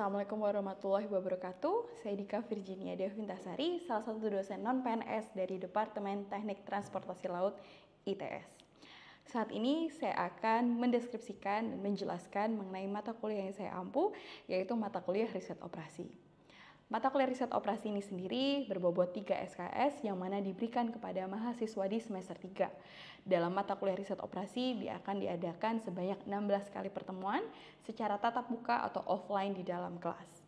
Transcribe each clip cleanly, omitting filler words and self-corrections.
Assalamualaikum warahmatullahi wabarakatuh. Saya Dika Virginia Devintasari, salah satu dosen non-PNS dari Departemen Teknik Transportasi Laut ITS. Saat ini saya akan mendeskripsikan dan menjelaskan mengenai mata kuliah yang saya ampu, yaitu mata kuliah riset operasi. Mata kuliah riset operasi ini sendiri berbobot 3 SKS yang mana diberikan kepada mahasiswa di semester 3. Dalam mata kuliah riset operasi akan diadakan sebanyak 16 kali pertemuan secara tatap muka atau offline di dalam kelas.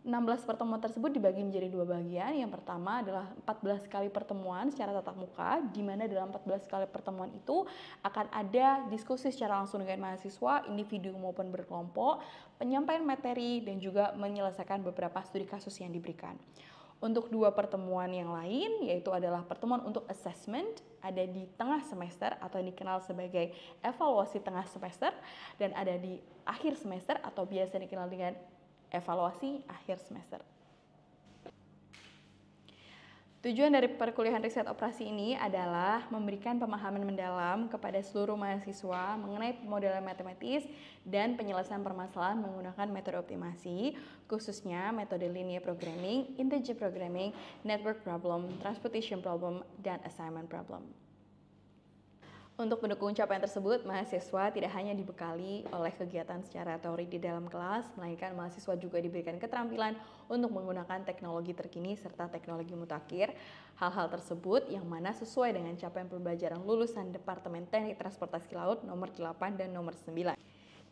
16 pertemuan tersebut dibagi menjadi 2 bagian. Yang pertama adalah 14 kali pertemuan secara tatap muka, di mana dalam 14 kali pertemuan itu akan ada diskusi secara langsung dengan mahasiswa, individu maupun berkelompok, penyampaian materi, dan juga menyelesaikan beberapa studi kasus yang diberikan. Untuk 2 pertemuan yang lain, yaitu adalah pertemuan untuk assessment, ada di tengah semester atau yang dikenal sebagai evaluasi tengah semester, dan ada di akhir semester atau biasa dikenal dengan evaluasi akhir semester. Tujuan dari perkuliahan riset operasi ini adalah memberikan pemahaman mendalam kepada seluruh mahasiswa mengenai pemodelan matematis dan penyelesaian permasalahan menggunakan metode optimasi, khususnya metode linear programming, integer programming, network problem, transportation problem, dan assignment problem. Untuk mendukung capaian tersebut, mahasiswa tidak hanya dibekali oleh kegiatan secara teori di dalam kelas, melainkan mahasiswa juga diberikan keterampilan untuk menggunakan teknologi terkini serta teknologi mutakhir. Hal-hal tersebut yang mana sesuai dengan capaian pembelajaran lulusan Departemen Teknik Transportasi Laut nomor 8 dan nomor 9.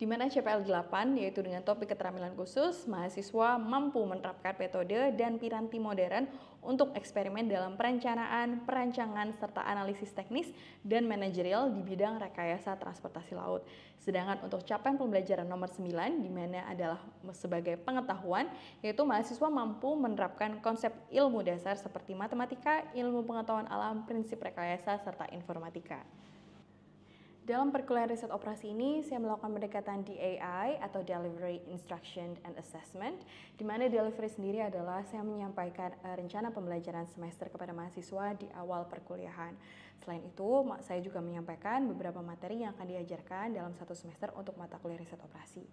Di mana CPL 8, yaitu dengan topik keterampilan khusus, mahasiswa mampu menerapkan metode dan piranti modern untuk eksperimen dalam perencanaan, perancangan, serta analisis teknis dan manajerial di bidang rekayasa transportasi laut. Sedangkan untuk capaian pembelajaran nomor 9, di mana adalah sebagai pengetahuan, yaitu mahasiswa mampu menerapkan konsep ilmu dasar seperti matematika, ilmu pengetahuan alam, prinsip rekayasa, serta informatika. Dalam perkuliahan riset operasi ini, saya melakukan pendekatan DAI atau Delivery Instruction and Assessment, di mana delivery sendiri adalah saya menyampaikan rencana pembelajaran semester kepada mahasiswa di awal perkuliahan. Selain itu, saya juga menyampaikan beberapa materi yang akan diajarkan dalam satu semester untuk mata kuliah riset operasi.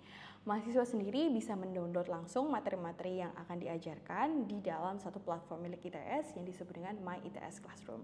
Mahasiswa sendiri bisa mendownload langsung materi-materi yang akan diajarkan di dalam satu platform milik ITS yang disebut dengan My ITS Classroom.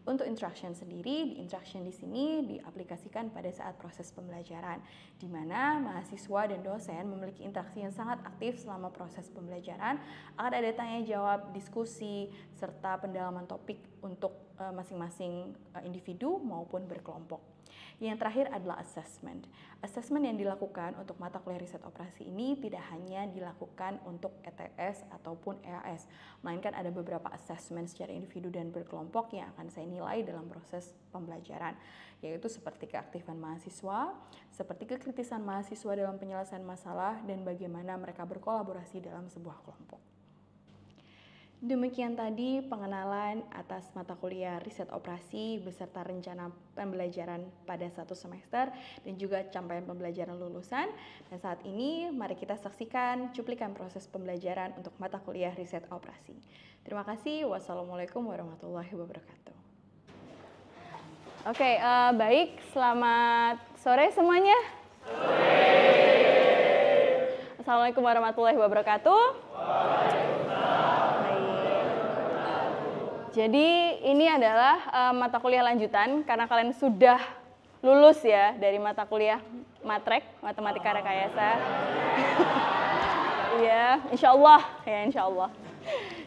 Untuk instruction sendiri, instruction di sini diaplikasikan pada saat proses pembelajaran, di mana mahasiswa dan dosen memiliki interaksi yang sangat aktif selama proses pembelajaran. Akan ada tanya jawab, diskusi, serta pendalaman topik untuk masing-masing individu maupun berkelompok. Yang terakhir adalah assessment. Assessment yang dilakukan untuk mata kuliah riset operasi ini tidak hanya dilakukan untuk ETS ataupun EAS, melainkan ada beberapa assessment secara individu dan berkelompok yang akan saya nilai dalam proses pembelajaran, yaitu seperti keaktifan mahasiswa, seperti kekritisan mahasiswa dalam penyelesaian masalah, dan bagaimana mereka berkolaborasi dalam sebuah kelompok. Demikian tadi pengenalan atas mata kuliah riset operasi beserta rencana pembelajaran pada satu semester dan juga capaian pembelajaran lulusan. Dan saat ini mari kita saksikan cuplikan proses pembelajaran untuk mata kuliah riset operasi. Terima kasih. Wassalamualaikum warahmatullahi wabarakatuh. Oke, baik. Selamat sore semuanya. Sore. Assalamualaikum warahmatullahi wabarakatuh. Jadi ini adalah mata kuliah lanjutan karena kalian sudah lulus ya dari mata kuliah matrek, matematika rekayasa. Iya, insya Allah.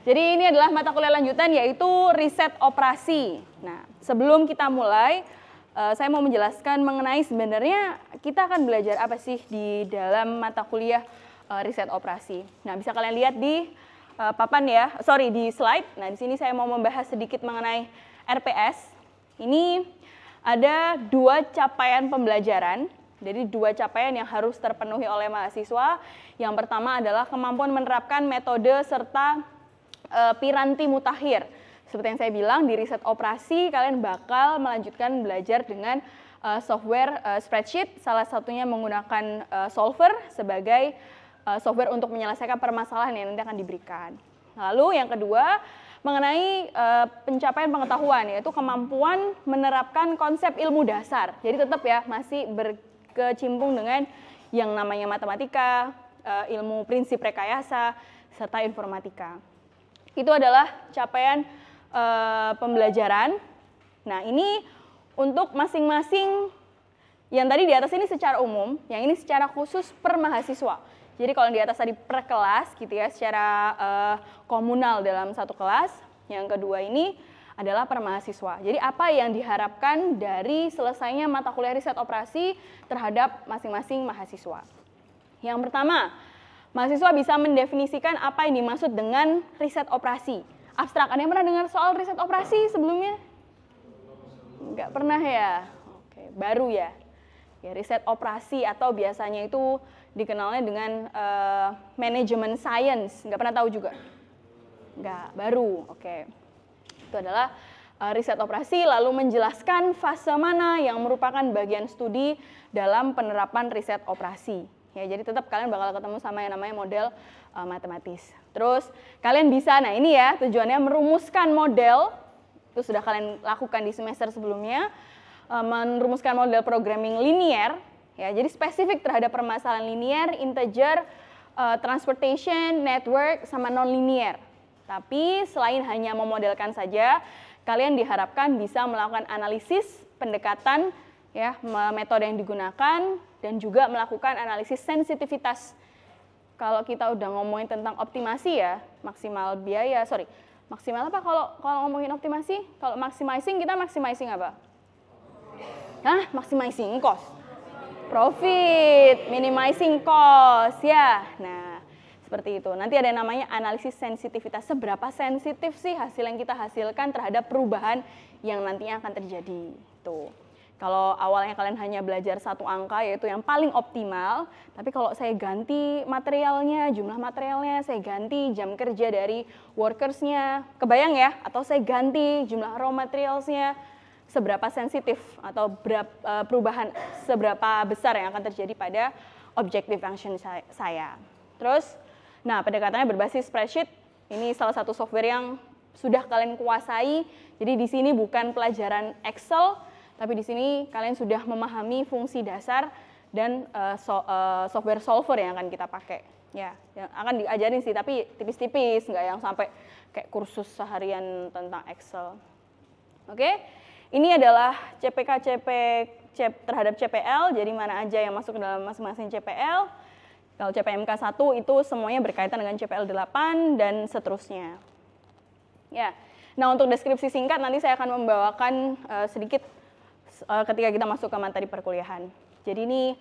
Jadi ini adalah mata kuliah lanjutan yaitu riset operasi. Nah, sebelum kita mulai, saya mau menjelaskan mengenai sebenarnya kita akan belajar apa sih di dalam mata kuliah riset operasi. Nah, bisa kalian lihat di papan ya, di slide. Nah, di sini saya mau membahas sedikit mengenai RPS. Ini ada 2 capaian pembelajaran. Jadi 2 capaian yang harus terpenuhi oleh mahasiswa. Yang pertama adalah kemampuan menerapkan metode serta piranti mutakhir. Seperti yang saya bilang, di riset operasi kalian bakal melanjutkan belajar dengan software spreadsheet, salah satunya menggunakan Solver sebagai software untuk menyelesaikan permasalahan yang nanti akan diberikan. Lalu yang kedua, mengenai pencapaian pengetahuan, yaitu kemampuan menerapkan konsep ilmu dasar. Jadi tetap ya, masih berkecimpung dengan yang namanya matematika, ilmu prinsip rekayasa, serta informatika. Itu adalah capaian pembelajaran. Nah, ini untuk masing-masing, yang tadi di atas ini secara umum, yang ini secara khusus per mahasiswa. Jadi kalau di atas tadi per kelas gitu ya, secara komunal dalam satu kelas. Yang kedua ini adalah per mahasiswa. Jadi apa yang diharapkan dari selesainya mata kuliah riset operasi terhadap masing-masing mahasiswa. Yang pertama, mahasiswa bisa mendefinisikan apa yang dimaksud dengan riset operasi. Abstrak, ada yang pernah dengar soal riset operasi sebelumnya? Nggak pernah ya? Oke, baru ya. Ya, riset operasi atau biasanya itu dikenalnya dengan manajemen science. Nggak pernah tahu juga? Nggak, baru. Oke. Itu adalah riset operasi, lalu menjelaskan fase mana yang merupakan bagian studi dalam penerapan riset operasi. Ya, jadi tetap kalian bakal ketemu sama yang namanya model matematis. Terus kalian bisa, nah ini ya tujuannya merumuskan model, itu sudah kalian lakukan di semester sebelumnya, merumuskan model programming linear, ya, jadi spesifik terhadap permasalahan linear, integer, transportation, network, sama non-linear. Tapi selain hanya memodelkan saja, kalian diharapkan bisa melakukan analisis, pendekatan, ya, metode yang digunakan, dan juga melakukan analisis sensitivitas. Kalau kita udah ngomongin tentang optimasi ya, maksimal biaya, maksimal apa kalau ngomongin optimasi? Kalau maximizing, kita maximizing apa? Hah? Maximizing cost. Profit, minimizing cost, ya. Nah, seperti itu. Nanti ada yang namanya analisis sensitivitas. Seberapa sensitif sih hasil yang kita hasilkan terhadap perubahan yang nantinya akan terjadi. Tuh. Kalau awalnya kalian hanya belajar satu angka, yaitu yang paling optimal, tapi kalau saya ganti materialnya, jumlah materialnya, saya ganti jam kerja dari workersnya, kebayang ya? Atau saya ganti jumlah raw materialsnya, seberapa sensitif atau perubahan seberapa besar yang akan terjadi pada objective function saya. Terus, nah pendekatannya berbasis spreadsheet, ini salah satu software yang sudah kalian kuasai, jadi di sini bukan pelajaran Excel, tapi di sini kalian sudah memahami fungsi dasar dan software solver yang akan kita pakai. Ya, yang akan diajarin sih, tapi tipis-tipis, nggak yang sampai kayak kursus seharian tentang Excel. Oke, ini adalah CPK-CP terhadap CPL, jadi mana aja yang masuk ke dalam masing-masing CPL. Kalau CPMK 1 itu semuanya berkaitan dengan CPL 8 dan seterusnya. Ya, nah untuk deskripsi singkat nanti saya akan membawakan sedikit ketika kita masuk ke materi perkuliahan. Jadi ini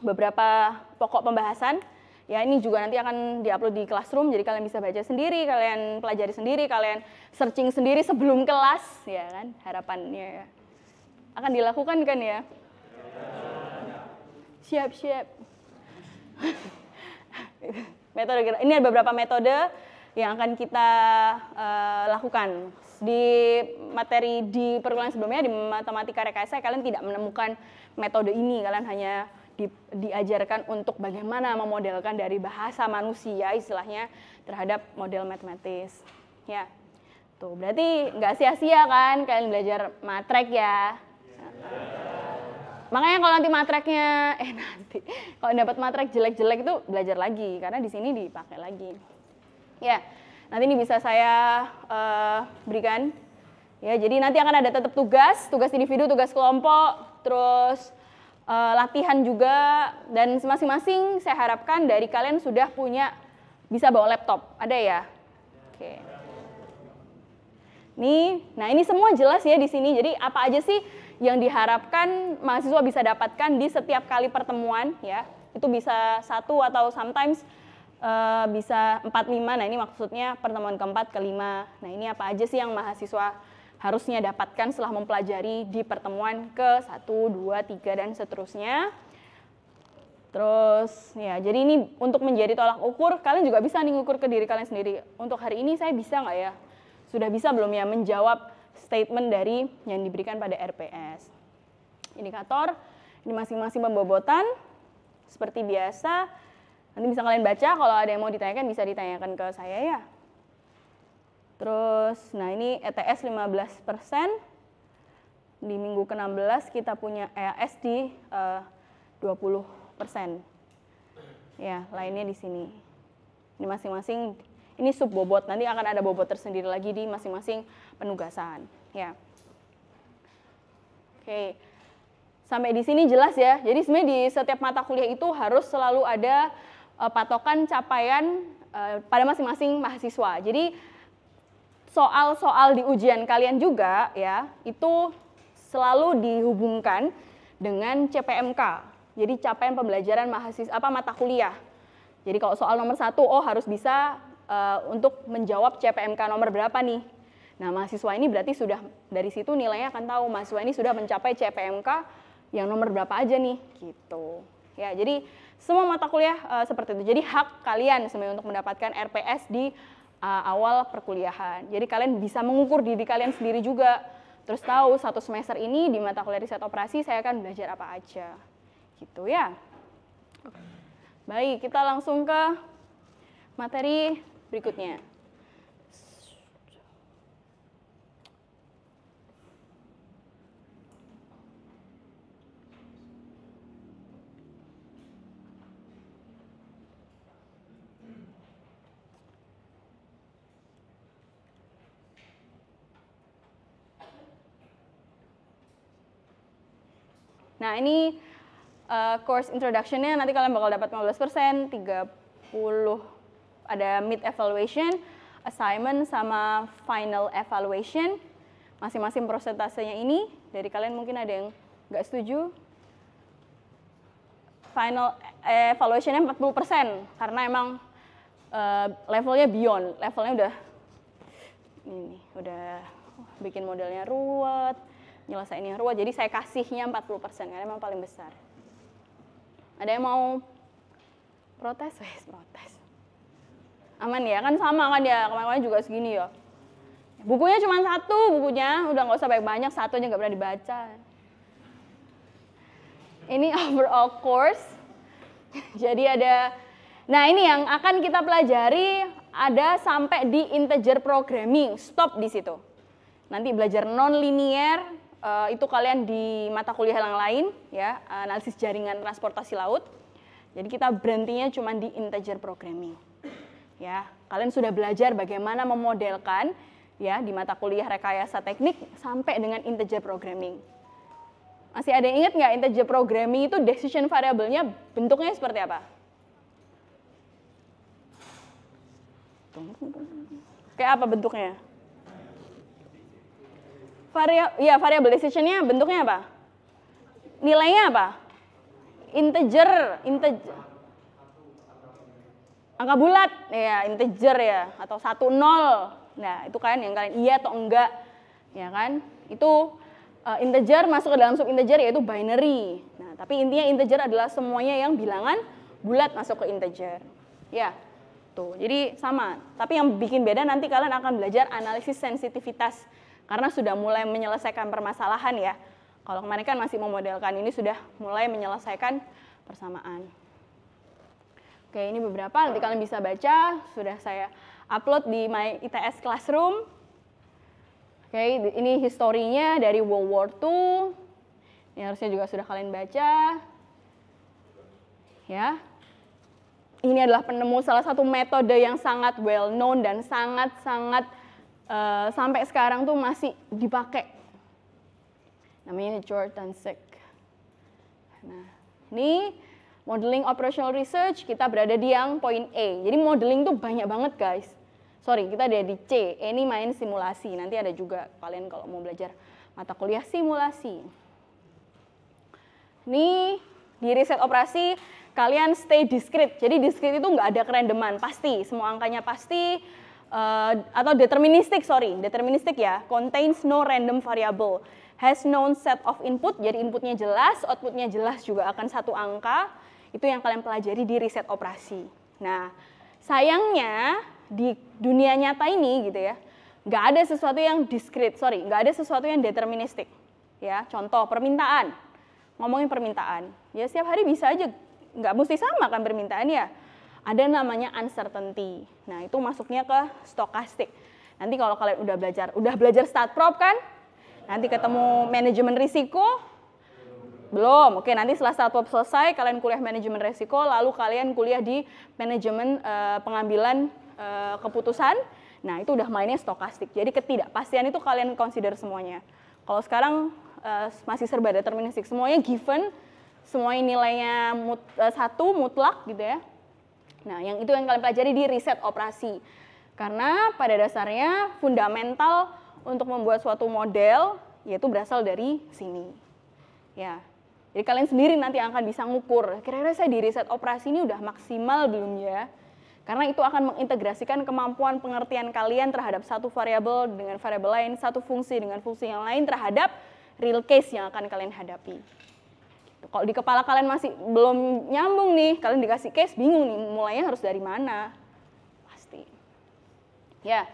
beberapa pokok pembahasan. Ya, ini juga nanti akan diupload di Classroom, jadi kalian bisa baca sendiri, kalian pelajari sendiri, kalian searching sendiri sebelum kelas, ya kan? Harapannya ya. Akan dilakukan kan ya? Siap-siap. Metode, ini ada beberapa metode yang akan kita lakukan. Di materi di perkuliahan sebelumnya, di matematika rekayasa, kalian tidak menemukan metode ini, kalian hanya diajarkan untuk bagaimana memodelkan dari bahasa manusia istilahnya terhadap model matematis. Ya, tuh berarti nggak sia-sia kan kalian belajar matrek ya. Makanya kalau nanti matreknya, kalau dapat matrek jelek-jelek itu belajar lagi karena di sini dipakai lagi. Ya, nanti ini bisa saya berikan. Ya, jadi nanti akan ada tetap tugas individu, tugas kelompok, terus latihan juga, dan masing-masing saya harapkan dari kalian sudah bisa bawa laptop, ada ya? Oke. Nah ini semua jelas ya di sini. Jadi apa aja sih yang diharapkan mahasiswa bisa dapatkan di setiap kali pertemuan ya? Itu bisa 1 atau sometimes bisa 4-5. Nah ini maksudnya pertemuan keempat, kelima. Nah ini apa aja sih yang mahasiswa harusnya dapatkan setelah mempelajari di pertemuan ke 1, 2, 3, dan seterusnya. Terus ya, jadi ini untuk menjadi tolak ukur, kalian juga bisa nih ngukur ke diri kalian sendiri. Untuk hari ini saya bisa nggak ya? Sudah bisa belum ya menjawab statement dari yang diberikan pada RPS. Indikator, ini masing-masing pembobotan, seperti biasa. Nanti bisa kalian baca, kalau ada yang mau ditanyakan bisa ditanyakan ke saya ya. Terus, nah ini ETS 15%, di minggu ke-16 kita punya EAS di 20%. Ya, lainnya di sini. Ini masing-masing, ini sub bobot, nanti akan ada bobot tersendiri lagi di masing-masing penugasan. Ya. Oke, sampai di sini jelas ya. Jadi sebenarnya di setiap mata kuliah itu harus selalu ada patokan capaian pada masing-masing mahasiswa. Jadi soal-soal di ujian kalian juga ya, itu selalu dihubungkan dengan CPMK. Jadi capaian pembelajaran mahasiswa mata kuliah. Jadi kalau soal nomor 1, harus bisa untuk menjawab CPMK nomor berapa nih. Nah, mahasiswa ini berarti sudah dari situ nilainya akan tahu mahasiswa ini sudah mencapai CPMK yang nomor berapa aja nih, gitu. Ya, jadi semua mata kuliah seperti itu. Jadi hak kalian sebenarnya untuk mendapatkan RPS di awal perkuliahan. Jadi kalian bisa mengukur diri kalian sendiri juga. Terus tahu 1 semester ini di mata kuliah riset operasi saya akan belajar apa aja. Gitu ya. Baik, kita langsung ke materi berikutnya. Nah, ini course introduction-nya nanti kalian bakal dapat 15%, 30 ada mid evaluation, assignment sama final evaluation. Masing-masing prosentasenya ini dari kalian mungkin ada yang nggak setuju. Final evaluation-nya 40% karena emang levelnya beyond, levelnya udah bikin modelnya ruwet, nyelesainnya ruwet, jadi saya kasihnya 40% karena memang paling besar. Ada yang mau protes? Protes. Aman ya, kan sama kan ya, kemarin juga segini ya. Bukunya cuma 1, bukunya udah nggak usah banyak-banyak, 1 aja nggak pernah dibaca. Ini overall course. Jadi ada, nah ini yang akan kita pelajari ada sampai di integer programming, stop di situ. Nanti belajar non-linear, itu kalian di mata kuliah yang lain, ya, analisis jaringan transportasi laut. Jadi kita berhentinya cuma di integer programming. Ya, kalian sudah belajar bagaimana memodelkan ya di mata kuliah rekayasa teknik sampai dengan integer programming. Masih ada yang ingat nggak integer programming itu decision variable-nya bentuknya seperti apa? Kayak apa bentuknya? Variable decision-nya bentuknya apa? Nilainya apa? Integer. Angka bulat, ya integer ya, atau 1, 0. Nah, itu kan yang kalian iya atau enggak, ya kan? Itu integer masuk ke dalam subinteger yaitu binary. Nah, tapi intinya integer adalah semuanya yang bilangan bulat masuk ke integer. Ya, tuh. Jadi sama. Tapi yang bikin beda nanti kalian akan belajar analisis sensitivitas karena sudah mulai menyelesaikan permasalahan ya. Kalau kemarin kan masih memodelkan, ini sudah mulai menyelesaikan persamaan. Oke, ini beberapa, nanti kalian bisa baca, sudah saya upload di My ITS Classroom. Oke, ini historinya dari World War II. Ini harusnya juga sudah kalian baca. Ya. Ini adalah penemu salah satu metode yang sangat well known dan sangat-sangat sampai sekarang tuh masih dipakai. Namanya Jordan Sick. Nah, ini modeling operational research, kita berada di yang poin E. Jadi modeling tuh banyak banget guys. Sorry, kita ada di C. E ini main simulasi. Nanti ada juga kalian kalau mau belajar mata kuliah simulasi. Ini di riset operasi kalian stay discrete. Jadi discrete itu nggak ada kerandoman, pasti. Semua angkanya pasti. Atau deterministic ya, contains no random variable, has known set of input, jadi inputnya jelas, outputnya jelas juga akan 1 angka, itu yang kalian pelajari di riset operasi. Nah, sayangnya di dunia nyata ini gitu ya, nggak ada sesuatu yang discrete, nggak ada sesuatu yang deterministic. Ya, contoh permintaan, ngomongin permintaan, ya setiap hari bisa aja, nggak mesti sama kan permintaan ya. Ada namanya uncertainty. Nah, itu masuknya ke stokastik. Nanti kalau kalian udah belajar start prop kan? Nanti ketemu manajemen risiko. Belum. Oke, nanti setelah startup selesai, kalian kuliah manajemen resiko, lalu kalian kuliah di manajemen pengambilan keputusan. Nah, itu udah mainnya stokastik. Jadi ketidakpastian itu kalian consider semuanya. Kalau sekarang masih serba deterministik, semuanya given, semuanya nilainya satu mutlak gitu ya. Nah, yang itu yang kalian pelajari di riset operasi. Karena pada dasarnya fundamental untuk membuat suatu model yaitu berasal dari sini. Ya. Jadi kalian sendiri nanti akan bisa ngukur, kira-kira saya di riset operasi ini udah maksimal belum ya? Karena itu akan mengintegrasikan kemampuan pengertian kalian terhadap satu variabel dengan variabel lain, satu fungsi dengan fungsi yang lain terhadap real case yang akan kalian hadapi. Kalau di kepala kalian masih belum nyambung nih, kalian dikasih case bingung nih, mulainya harus dari mana? Pasti. Ya,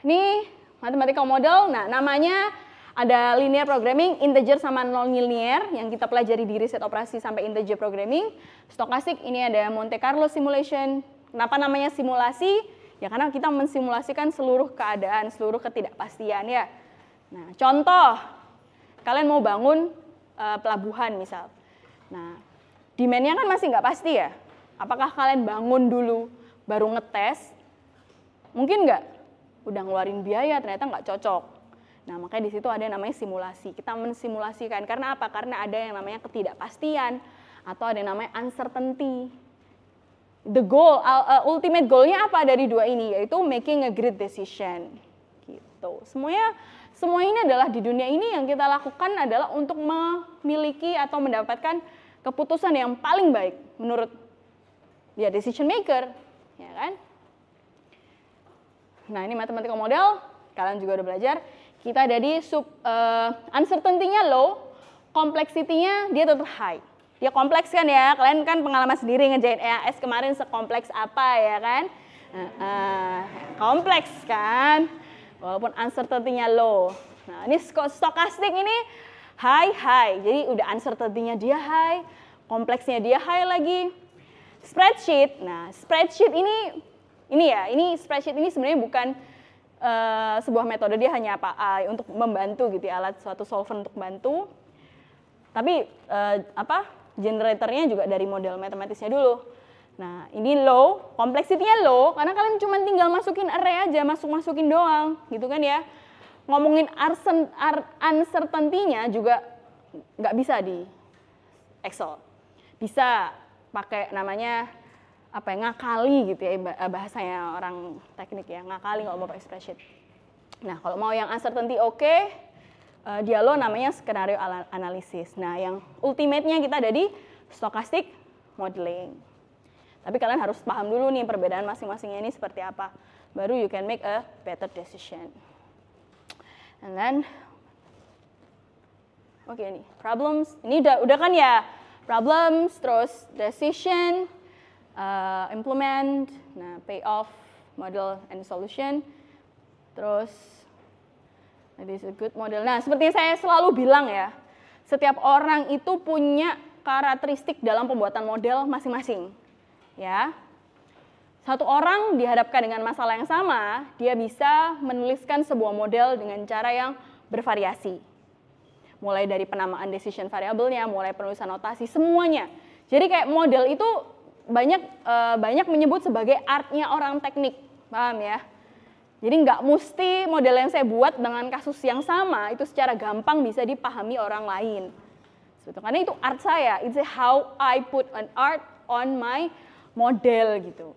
ini mathematical model, nah namanya ada linear programming, integer sama non-linear yang kita pelajari di riset operasi sampai integer programming. Stokastik ini ada Monte Carlo simulation. Kenapa namanya simulasi? Ya karena kita mensimulasikan seluruh keadaan, seluruh ketidakpastian ya. Nah, contoh, kalian mau bangun pelabuhan misal. Nah, demand-nya kan masih nggak pasti ya. Apakah kalian bangun dulu baru ngetes? Mungkin nggak? Udah ngeluarin biaya ternyata nggak cocok. Nah, makanya di situ ada yang namanya simulasi. Kita mensimulasikan. Karena apa? Karena ada yang namanya ketidakpastian atau ada yang namanya uncertainty. The goal, ultimate goal-nya apa dari dua ini? Yaitu making a great decision. Gitu. Semua ini adalah di dunia ini yang kita lakukan adalah untuk memiliki atau mendapatkan keputusan yang paling baik menurut ya decision maker, ya kan? Nah, ini matematika model, kalian juga udah belajar. Kita ada di uncertainty-nya low, complexity-nya dia tetap high. Dia kompleks kan ya, kalian kan pengalaman sendiri ngerjain EAS kemarin sekompleks apa ya kan? Kompleks kan, walaupun uncertainty-nya low. Nah, ini stokastik ini high, jadi udah uncertainty-nya dia high, kompleksnya dia high lagi. Spreadsheet, nah spreadsheet ini spreadsheet ini sebenarnya bukan sebuah metode, dia hanya untuk membantu gitu ya, alat suatu solver untuk bantu. Tapi generatornya juga dari model matematisnya dulu. Nah, ini low, complexity-nya low karena kalian cuma tinggal masukin array aja, masukin doang, gitu kan ya. Ngomongin uncertainty-nya juga nggak bisa di Excel. Bisa pakai namanya ngakali gitu ya, bahasanya orang teknik ya, ngakali kalau mau pakai spreadsheet. Nah, kalau mau yang uncertainty dia low namanya skenario analisis. Nah, yang ultimate-nya kita ada di stochastic modeling. Tapi kalian harus paham dulu nih perbedaan masing-masingnya ini seperti apa. Baru you can make a better decision. And then, oke nih, problems. Ini udah kan ya, problems, terus decision, implement, nah payoff, model and solution, terus this is a good model. Nah, seperti saya selalu bilang ya, setiap orang itu punya karakteristik dalam pembuatan model masing-masing. Ya, satu orang dihadapkan dengan masalah yang sama, dia bisa menuliskan sebuah model dengan cara yang bervariasi. Mulai dari penamaan decision variabelnya, mulai penulisan notasi, semuanya. Jadi kayak model itu banyak menyebut sebagai artnya orang teknik, paham ya? Jadi nggak mesti model yang saya buat dengan kasus yang sama itu secara gampang bisa dipahami orang lain. Karena itu art saya, it's how I put an art on my model gitu.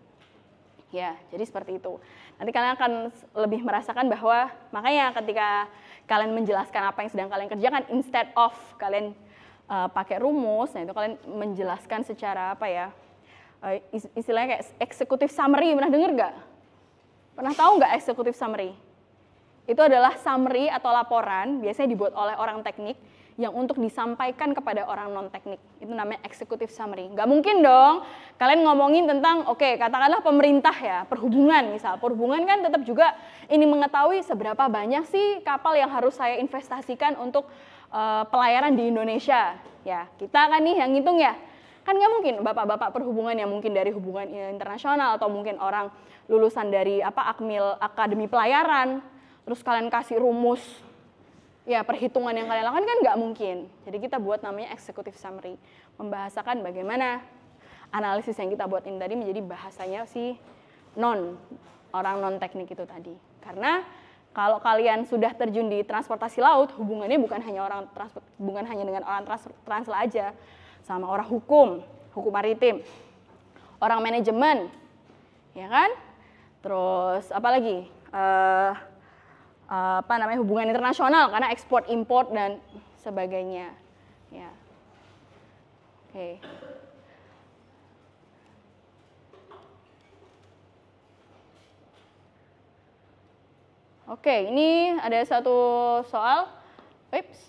Ya, jadi seperti itu. Nanti kalian akan lebih merasakan bahwa makanya ketika kalian menjelaskan apa yang sedang kalian kerjakan, instead of kalian pakai rumus, nah itu kalian menjelaskan secara istilahnya kayak executive summary, pernah dengar nggak? Pernah tahu nggak executive summary? Itu adalah summary atau laporan, biasanya dibuat oleh orang teknik, yang untuk disampaikan kepada orang non-teknik. Itu namanya executive summary. Nggak mungkin dong, kalian ngomongin tentang, katakanlah pemerintah ya, perhubungan misal. Perhubungan kan tetap juga ini mengetahui seberapa banyak sih kapal yang harus saya investasikan untuk pelayaran di Indonesia. Ya, kita kan nih yang ngitung ya. Kan nggak mungkin bapak-bapak perhubungan yang mungkin dari hubungan internasional atau mungkin orang lulusan dari Akmil Akademi Pelayaran, terus kalian kasih rumus ya perhitungan yang kalian lakukan kan nggak mungkin. Jadi kita buat namanya executive summary, membahasakan bagaimana analisis yang kita buat ini tadi menjadi bahasanya si orang non teknik itu tadi. Karena kalau kalian sudah terjun di transportasi laut, hubungannya bukan hanya dengan orang transla aja, sama orang hukum maritim, orang manajemen, ya kan? Terus apa lagi? Hubungan internasional karena ekspor import dan sebagainya, ya. Oke. Oke, ini ada satu soal. Oops.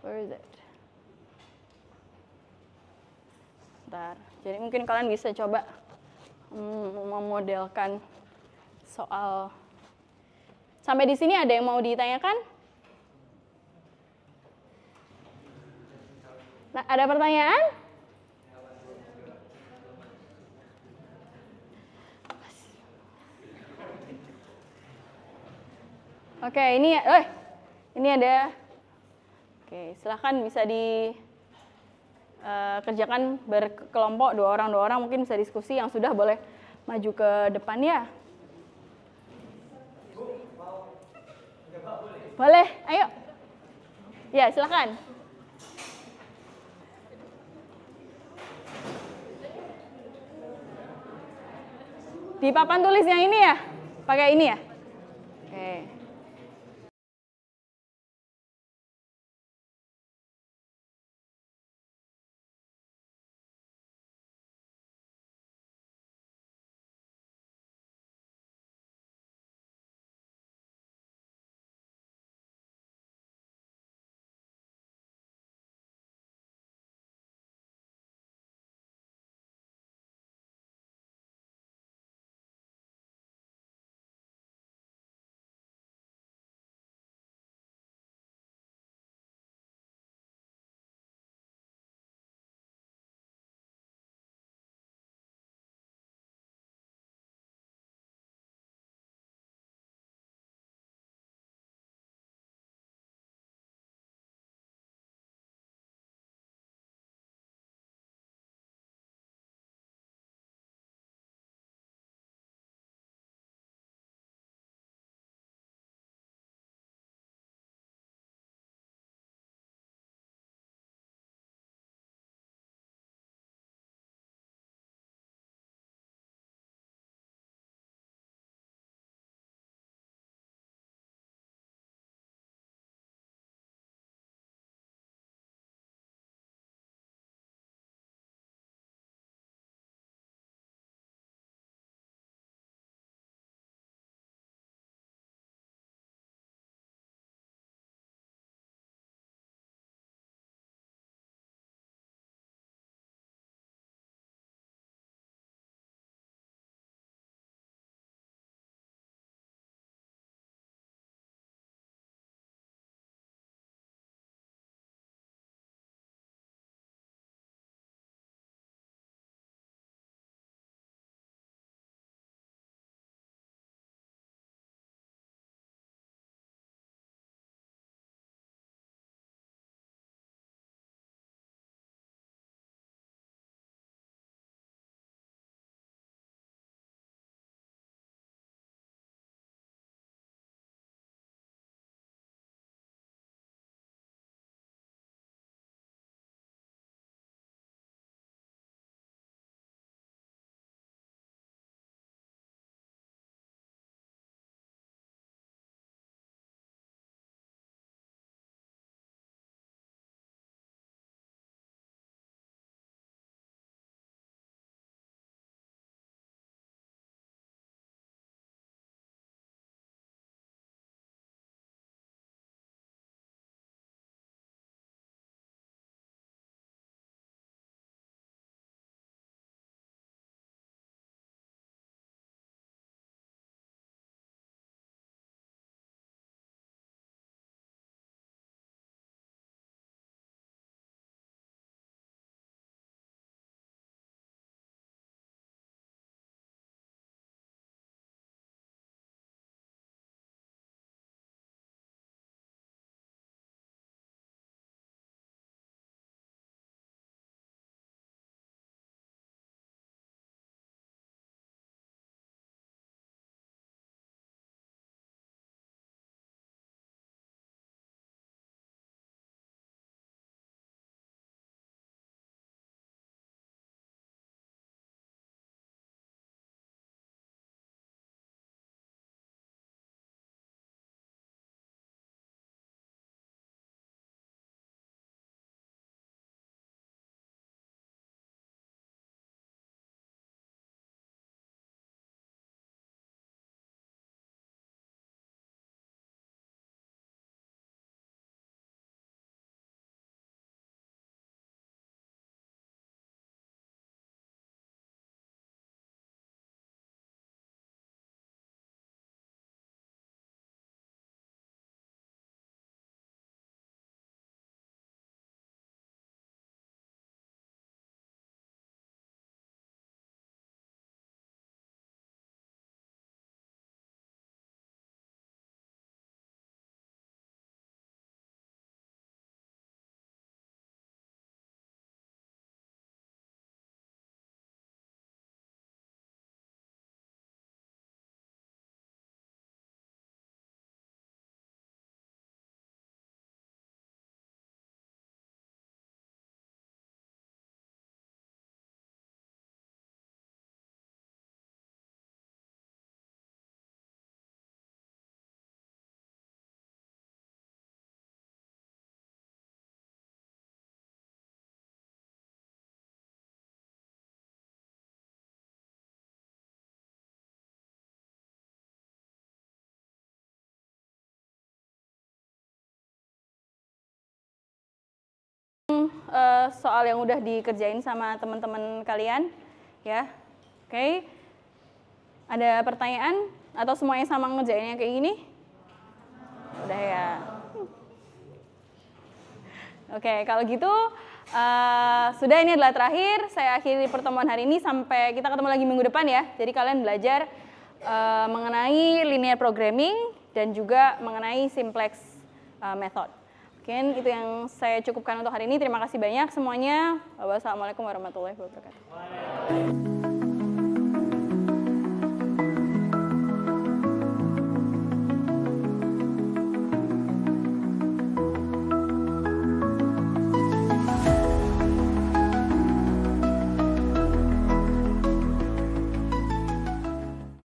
Where is it? Bentar. Jadi mungkin kalian bisa coba memodelkan soal. Sampai di sini ada yang mau ditanyakan? Nah, ada pertanyaan? Oke, ini ada. Oke, silahkan bisa dikerjakan berkelompok 2 orang, mungkin bisa diskusi. Yang sudah boleh maju ke depan ya. Boleh, ayo. Ya, silahkan. Di papan tulis yang ini ya? Pakai ini ya? Oke. soal yang udah dikerjain sama teman-teman kalian, ya. Oke. Ada pertanyaan atau semuanya sama ngerjainnya kayak gini? Udah ya. Oke, kalau gitu sudah, ini adalah terakhir. Saya akhiri pertemuan hari ini sampai kita ketemu lagi minggu depan ya. Jadi kalian belajar mengenai linear programming dan juga mengenai simplex method. Mungkin itu yang saya cukupkan untuk hari ini. Terima kasih banyak semuanya. Wassalamualaikum warahmatullahi wabarakatuh.